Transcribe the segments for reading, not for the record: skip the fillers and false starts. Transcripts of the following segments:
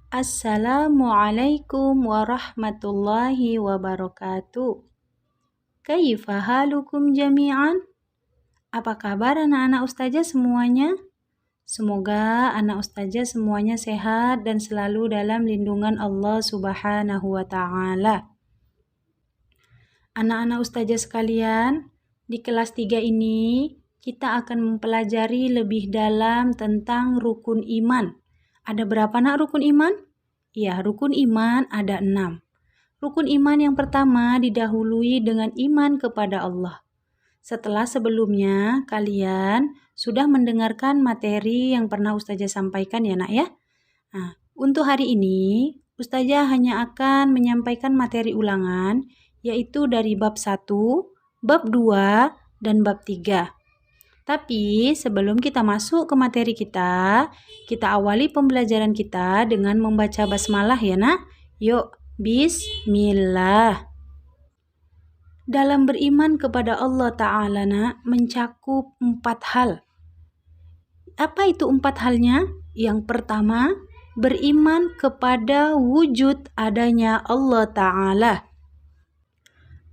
Assalamualaikum warahmatullahi wabarakatuh. Kaifa halukum jami'an? Apa kabar anak-anak ustazah semuanya? Semoga anak ustazah semuanya sehat dan selalu dalam lindungan Allah Subhanahu wa Ta'ala. Anak-anak ustazah sekalian, di kelas 3 ini kita akan mempelajari lebih dalam tentang rukun iman. Ada berapa nak rukun iman? Ya, rukun iman ada 6. Rukun iman yang pertama didahului dengan iman kepada Allah. Setelah sebelumnya kalian sudah mendengarkan materi yang pernah ustazah sampaikan ya nak ya. Nah, untuk hari ini ustazah hanya akan menyampaikan materi ulangan yaitu dari bab 1, bab 2, dan bab 3. Tapi sebelum kita masuk ke materi kita awali pembelajaran kita dengan membaca basmalah ya nak. Yuk, bismillah. Dalam beriman kepada Allah Ta'ala nak mencakup 4 hal. Apa itu 4 halnya? Yang pertama, beriman kepada wujud adanya Allah Ta'ala.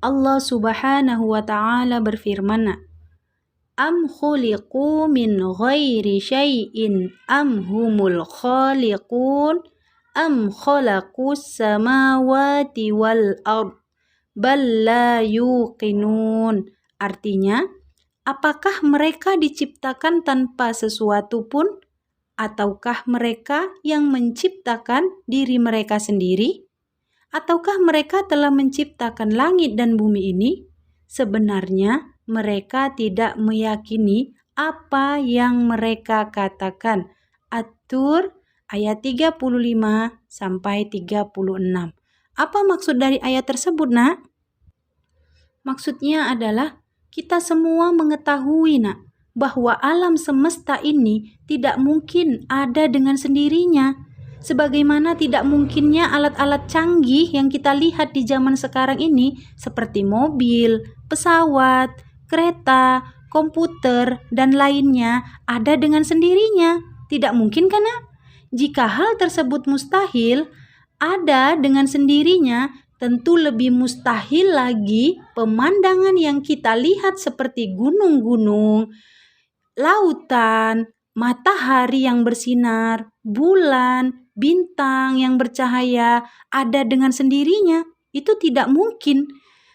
Allah Subhanahu wa Ta'ala berfirman nak, Am khuliqu min ghairi syai'in am humul khaliqun am khalaqus samawati wal ard bal la yuqinun. Artinya, apakah mereka diciptakan tanpa sesuatu pun ataukah mereka yang menciptakan diri mereka sendiri? Ataukah mereka telah menciptakan langit dan bumi ini? Sebenarnya mereka tidak meyakini apa yang mereka katakan. At-Tur ayat 35 sampai 36. Apa maksud dari ayat tersebut, nak? Maksudnya adalah kita semua mengetahui, nak, bahwa alam semesta ini tidak mungkin ada dengan sendirinya. Sebagaimana tidak mungkinnya alat-alat canggih yang kita lihat di zaman sekarang ini seperti mobil, pesawat, kereta, komputer, dan lainnya ada dengan sendirinya. Tidak mungkin kan? Jika hal tersebut mustahil ada dengan sendirinya, tentu lebih mustahil lagi pemandangan yang kita lihat seperti gunung-gunung, lautan, matahari yang bersinar, bulan, bintang yang bercahaya ada dengan sendirinya. Itu tidak mungkin.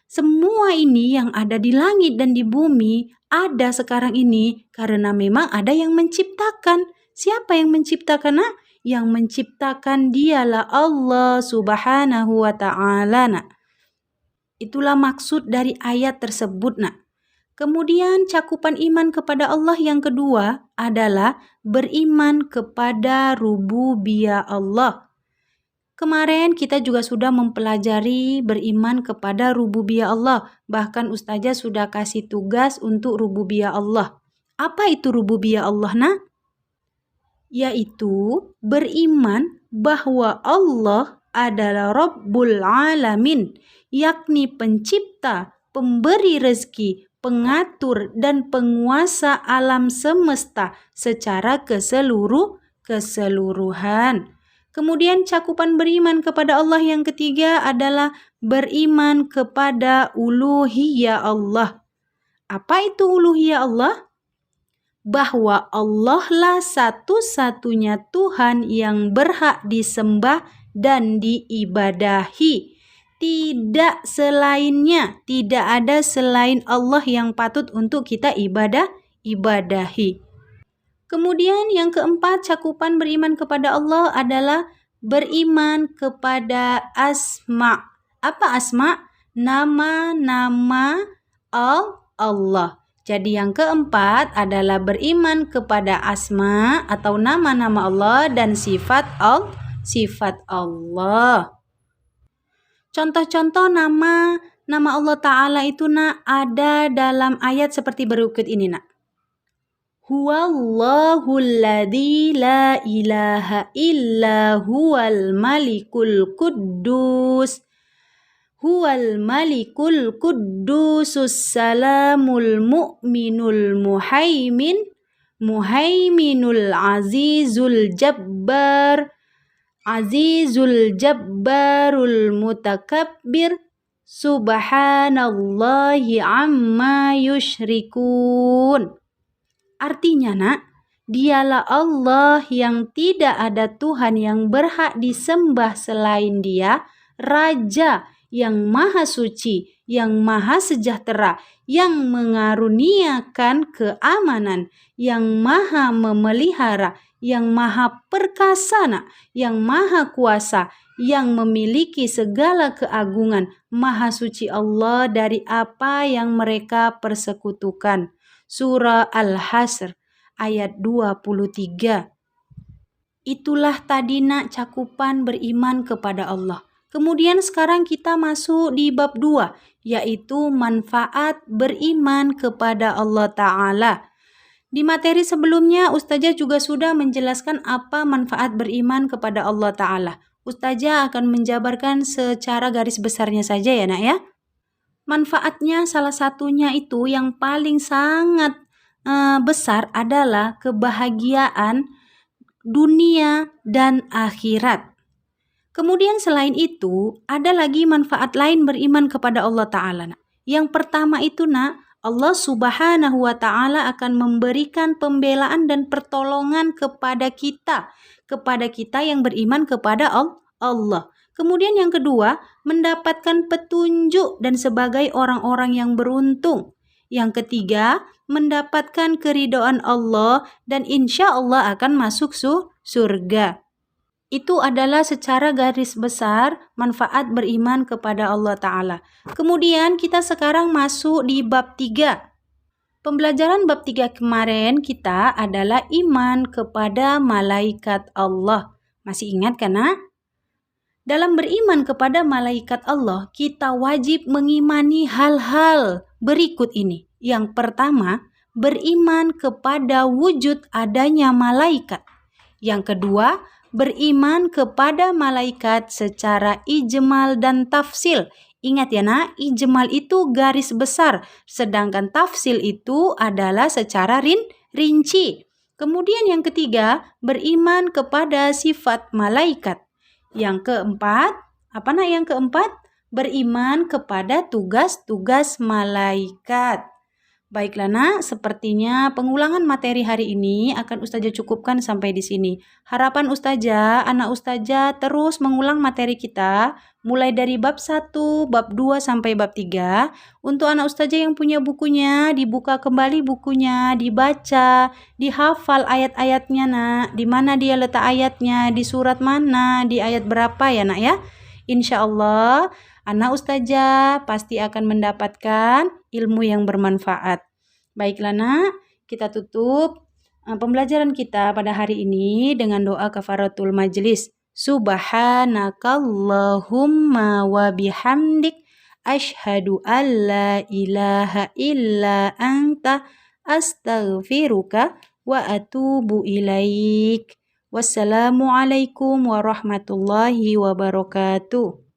Semua ini yang ada di langit dan di bumi ada sekarang ini karena memang ada yang menciptakan. Siapa yang menciptakan? Nak? Yang menciptakan dialah Allah Subhanahu wa Ta'ala. Nak. Itulah maksud dari ayat tersebut, nak. Kemudian cakupan iman kepada Allah yang kedua adalah beriman kepada rububiyah Allah. Kemarin kita juga sudah mempelajari beriman kepada rububiyah Allah. Bahkan ustazah sudah kasih tugas untuk rububiyah Allah. Apa itu rububiyah Allah, nak? Yaitu beriman bahwa Allah adalah Rabbul Alamin, yakni pencipta, pemberi rezeki, pengatur dan penguasa alam semesta secara keseluruhan. Kemudian cakupan beriman kepada Allah yang ketiga adalah beriman kepada uluhiyah Allah. Apa itu uluhiyah Allah? Bahwa Allah lah satu-satunya Tuhan yang berhak disembah dan diibadahi. Tidak selainnya, tidak ada selain Allah yang patut untuk kita ibadahi. Kemudian yang keempat, cakupan beriman kepada Allah adalah beriman kepada asma. Apa asma? Nama-nama Allah. Jadi yang keempat adalah beriman kepada asma atau nama-nama Allah dan sifat Allah. Contoh-contoh nama Allah Ta'ala itu, nak, ada dalam ayat seperti berikut ini, nak. Huwallahul ladzi la ilaha illa huwal malikul quddus. Huwal malikul quddusus salamul mu'minul muhaiminul azizul jabbar Azizul Jabbarul Mutakabbir, Subhanallahi amma yushrikun. Artinya nak, dialah Allah yang tidak ada Tuhan yang berhak disembah selain Dia, Raja yang maha suci, yang maha sejahtera, yang mengaruniakan keamanan, yang maha memelihara, yang maha perkasa, yang maha kuasa, yang memiliki segala keagungan. Maha suci Allah dari apa yang mereka persekutukan. Surah Al-Hasr ayat 23. Itulah tadi nak cakupan beriman kepada Allah. Kemudian sekarang kita masuk di bab 2, yaitu manfaat beriman kepada Allah Ta'ala. Di materi sebelumnya Ustazah juga sudah menjelaskan apa manfaat beriman kepada Allah Ta'ala. Ustazah akan menjabarkan secara garis besarnya saja ya nak ya. Manfaatnya salah satunya itu yang paling sangat besar adalah kebahagiaan dunia dan akhirat. Kemudian selain itu, ada lagi manfaat lain beriman kepada Allah Ta'ala. Yang pertama itu Allah Subhanahu wa Ta'ala akan memberikan pembelaan dan pertolongan kepada kita yang beriman kepada Allah. Kemudian yang kedua, mendapatkan petunjuk dan sebagai orang-orang yang beruntung. Yang ketiga, mendapatkan keridhaan Allah dan insya Allah akan masuk surga. Itu adalah secara garis besar manfaat beriman kepada Allah Ta'ala. Kemudian kita sekarang masuk di bab 3. Pembelajaran bab 3 kemarin kita adalah iman kepada malaikat Allah. Masih ingat kan nak? Dalam beriman kepada malaikat Allah, kita wajib mengimani hal-hal berikut ini. Yang pertama, beriman kepada wujud adanya malaikat. Yang kedua, beriman kepada malaikat secara ijmal dan tafsil. Ingat ya nak, ijmal itu garis besar, sedangkan tafsil itu adalah secara rinci. Kemudian yang ketiga, beriman kepada sifat malaikat. Yang keempat, yang keempat? Beriman kepada tugas-tugas malaikat. Baiklah nak, sepertinya pengulangan materi hari ini akan Ustazah cukupkan sampai di sini. Harapan Ustazah, anak Ustazah terus mengulang materi kita mulai dari bab 1, bab 2 sampai bab 3. Untuk anak Ustazah yang punya bukunya, dibuka kembali bukunya, dibaca, dihafal ayat-ayatnya nak. Di mana dia letak ayatnya, di surat mana, di ayat berapa ya nak ya. Insya Allah anak Ustazah pasti akan mendapatkan ilmu yang bermanfaat. Baiklah nak, kita tutup pembelajaran kita pada hari ini dengan doa kafaratul majlis. Subhanakallahumma wa bihamdik asyhadu an la ilaha illa anta astaghfiruka wa atubu ilaik. Wassalamualaikum warahmatullahi wabarakatuh.